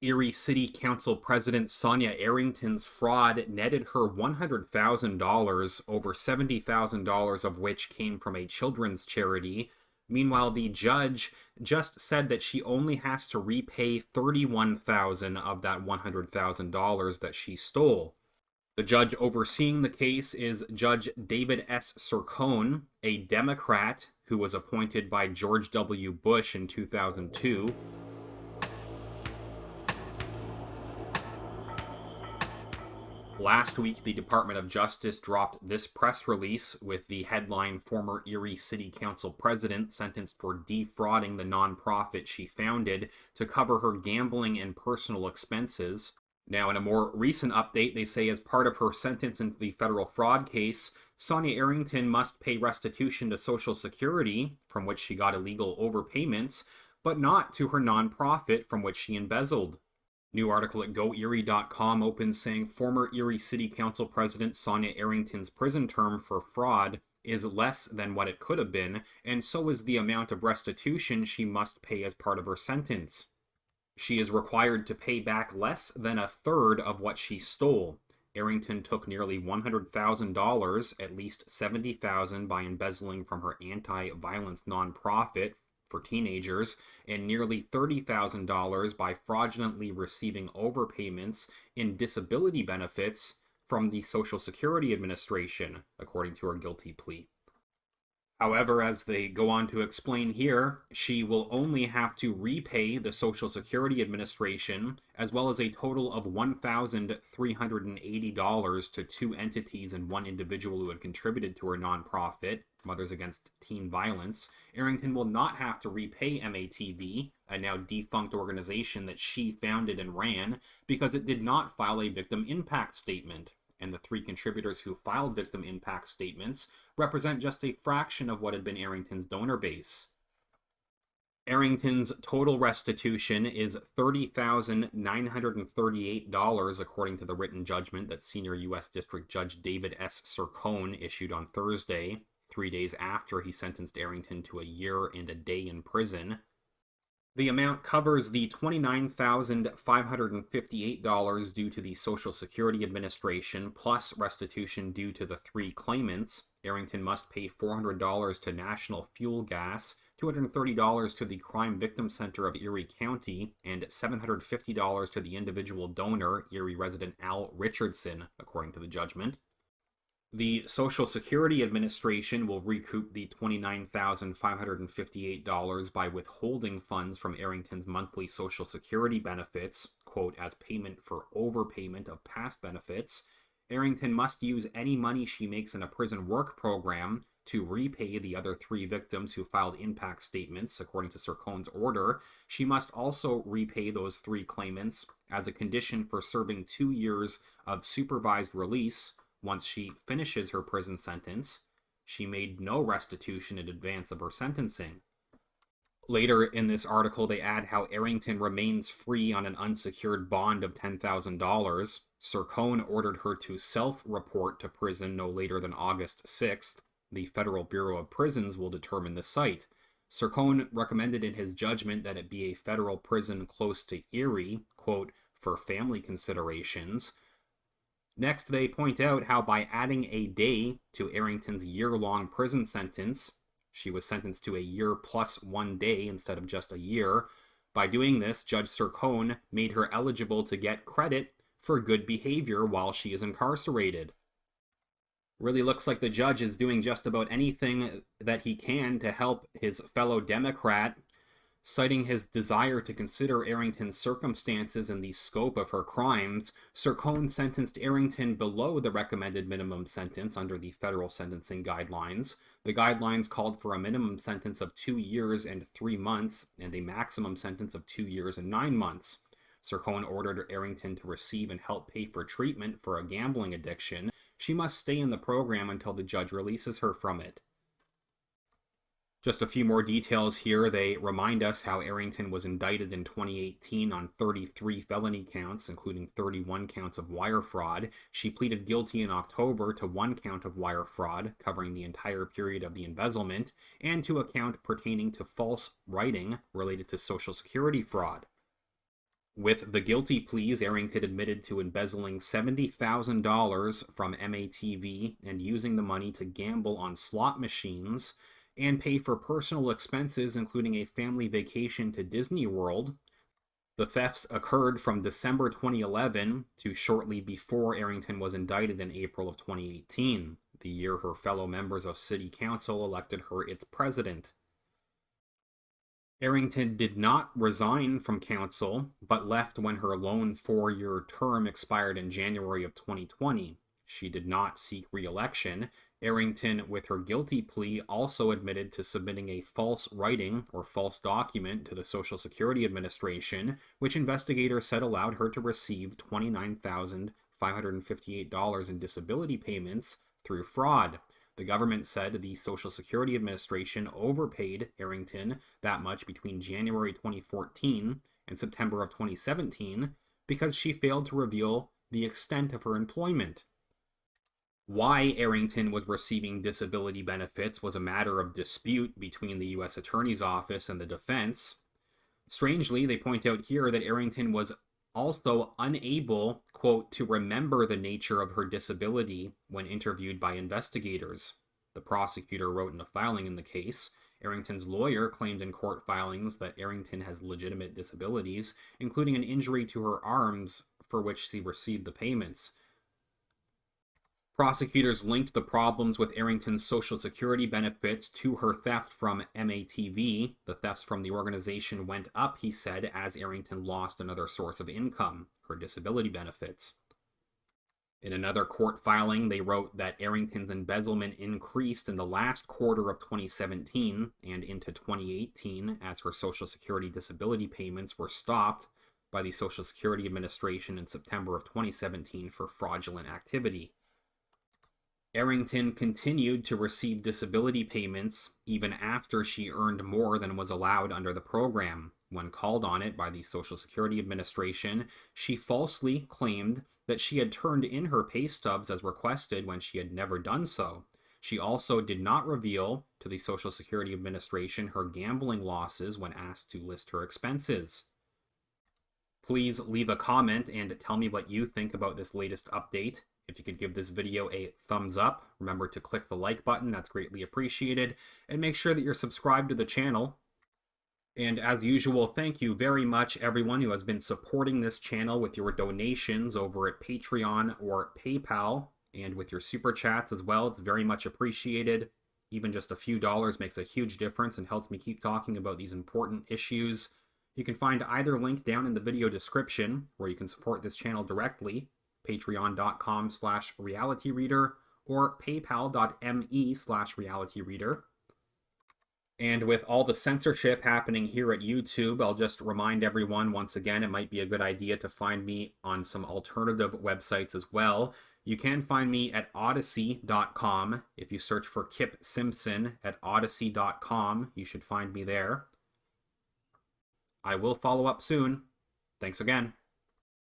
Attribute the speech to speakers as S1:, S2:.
S1: Erie City Council President Sonia Arrington's fraud netted her $100,000, over $70,000 of which came from a children's charity. Meanwhile, the judge just said that she only has to repay $31,000 of that $100,000 that she stole. The judge overseeing the case is Judge David S. Sircone, a Democrat who was appointed by George W. Bush in 2002. Last week, the Department of Justice dropped this press release with the headline, "Former Erie City Council President sentenced for defrauding the nonprofit she founded to cover her gambling and personal expenses." Now, in a more recent update, they say as part of her sentence in the federal fraud case, Sonia Arrington must pay restitution to Social Security, from which she got illegal overpayments, but not to her nonprofit from which she embezzled. New article at GoErie.com opens saying former Erie City Council President Sonia Arrington's prison term for fraud is less than what it could have been, and so is the amount of restitution she must pay as part of her sentence. She is required to pay back less than a third of what she stole. Arrington took nearly $100,000, at least $70,000 by embezzling from her anti-violence nonprofit for teenagers, and nearly $30,000 by fraudulently receiving overpayments in disability benefits from the Social Security Administration, according to her guilty plea. However, as they go on to explain here, she will only have to repay the Social Security Administration, as well as a total of $1,380 to two entities and one individual who had contributed to her nonprofit, Mothers Against Teen Violence. Arrington will not have to repay MATV, a now defunct organization that she founded and ran, because it did not file a victim impact statement, and the three contributors who filed victim impact statements represent just a fraction of what had been Arrington's donor base. Arrington's total restitution is $30,938, according to the written judgment that Senior U.S. District Judge David S. Sircone issued on Thursday, 3 days after he sentenced Arrington to a year and a day in prison. The amount covers the $29,558 due to the Social Security Administration, plus restitution due to the three claimants. Arrington must pay $400 to National Fuel Gas, $230 to the Crime Victim Center of Erie County, and $750 to the individual donor, Erie resident Al Richardson, according to the judgment. The Social Security Administration will recoup the $29,558 by withholding funds from Arrington's monthly Social Security benefits, quote, as payment for overpayment of past benefits. Arrington must use any money she makes in a prison work program to repay the other three victims who filed impact statements, according to Sircone's order. She must also repay those three claimants as a condition for serving 2 years of supervised release. Once she finishes her prison sentence, she made no restitution in advance of her sentencing. Later in this article, they add how Arrington remains free on an unsecured bond of $10,000. Sircone ordered her to self-report to prison no later than August 6th. The Federal Bureau of Prisons will determine the site. Sircone recommended in his judgment that it be a federal prison close to Erie, quote, for family considerations. Next, they point out how by adding a day to Arrington's year-long prison sentence, she was sentenced to a year plus 1 day instead of just a year. By doing this, Judge Sircone made her eligible to get credit for good behavior while she is incarcerated. Really looks like the judge is doing just about anything that he can to help his fellow Democrat. Citing his desire to consider Arrington's circumstances and the scope of her crimes, Sircone sentenced Arrington below the recommended minimum sentence under the federal sentencing guidelines. The guidelines called for a minimum sentence of 2 years and 3 months and a maximum sentence of 2 years and 9 months. Sircone ordered Arrington to receive and help pay for treatment for a gambling addiction. She must stay in the program until the judge releases her from it. Just a few more details here. They remind us how Arrington was indicted in 2018 on 33 felony counts, including 31 counts of wire fraud. She pleaded guilty in October to 1 count of wire fraud, covering the entire period of the embezzlement, and to a count pertaining to false writing related to Social Security fraud. With the guilty pleas, Arrington admitted to embezzling $70,000 from MATV and using the money to gamble on slot machines and pay for personal expenses, including a family vacation to Disney World. The thefts occurred from December 2011 to shortly before Arrington was indicted in April of 2018, the year her fellow members of City Council elected her its president. Arrington did not resign from council, but left when her lone 4-year term expired in January of 2020. She did not seek re-election. Arrington, with her guilty plea, also admitted to submitting a false writing or false document to the Social Security Administration, which investigators said allowed her to receive $29,558 in disability payments through fraud. The government said the Social Security Administration overpaid Arrington that much between January 2014 and September of 2017 because she failed to reveal the extent of her employment. Why Arrington was receiving disability benefits was a matter of dispute between the U.S. Attorney's Office and the defense. Strangely, they point out here that Arrington was also unable, quote, to remember the nature of her disability when interviewed by investigators. The prosecutor wrote in a filing in the case. Arrington's lawyer claimed in court filings that Arrington has legitimate disabilities, including an injury to her arms for which she received the payments. Prosecutors linked the problems with Arrington's Social Security benefits to her theft from MATV. The thefts from the organization went up, he said, as Arrington lost another source of income, her disability benefits. In another court filing, they wrote that Arrington's embezzlement increased in the last quarter of 2017 and into 2018 as her Social Security disability payments were stopped by the Social Security Administration in September of 2017 for fraudulent activity. Arrington continued to receive disability payments even after she earned more than was allowed under the program. When called on it by the Social Security Administration, she falsely claimed that she had turned in her pay stubs as requested when she had never done so. She also did not reveal to the Social Security Administration her gambling losses when asked to list her expenses. Please leave a comment and tell me what you think about this latest update. If you could give this video a thumbs up, remember to click the like button, that's greatly appreciated, and make sure that you're subscribed to the channel. And as usual, thank you very much everyone who has been supporting this channel with your donations over at Patreon or PayPal, and with your super chats as well. It's very much appreciated. Even just a few dollars makes a huge difference and helps me keep talking about these important issues. You can find either link down in the video description where you can support this channel directly, patreon.com/realityreader or paypal.me/realityreader. And with all the censorship happening here at YouTube, I'll just remind everyone once again, it might be a good idea to find me on some alternative websites as well. You can find me at Odyssey.com. If you search for Kip Simpson at Odyssey.com, you should find me there. I will follow up soon. Thanks again.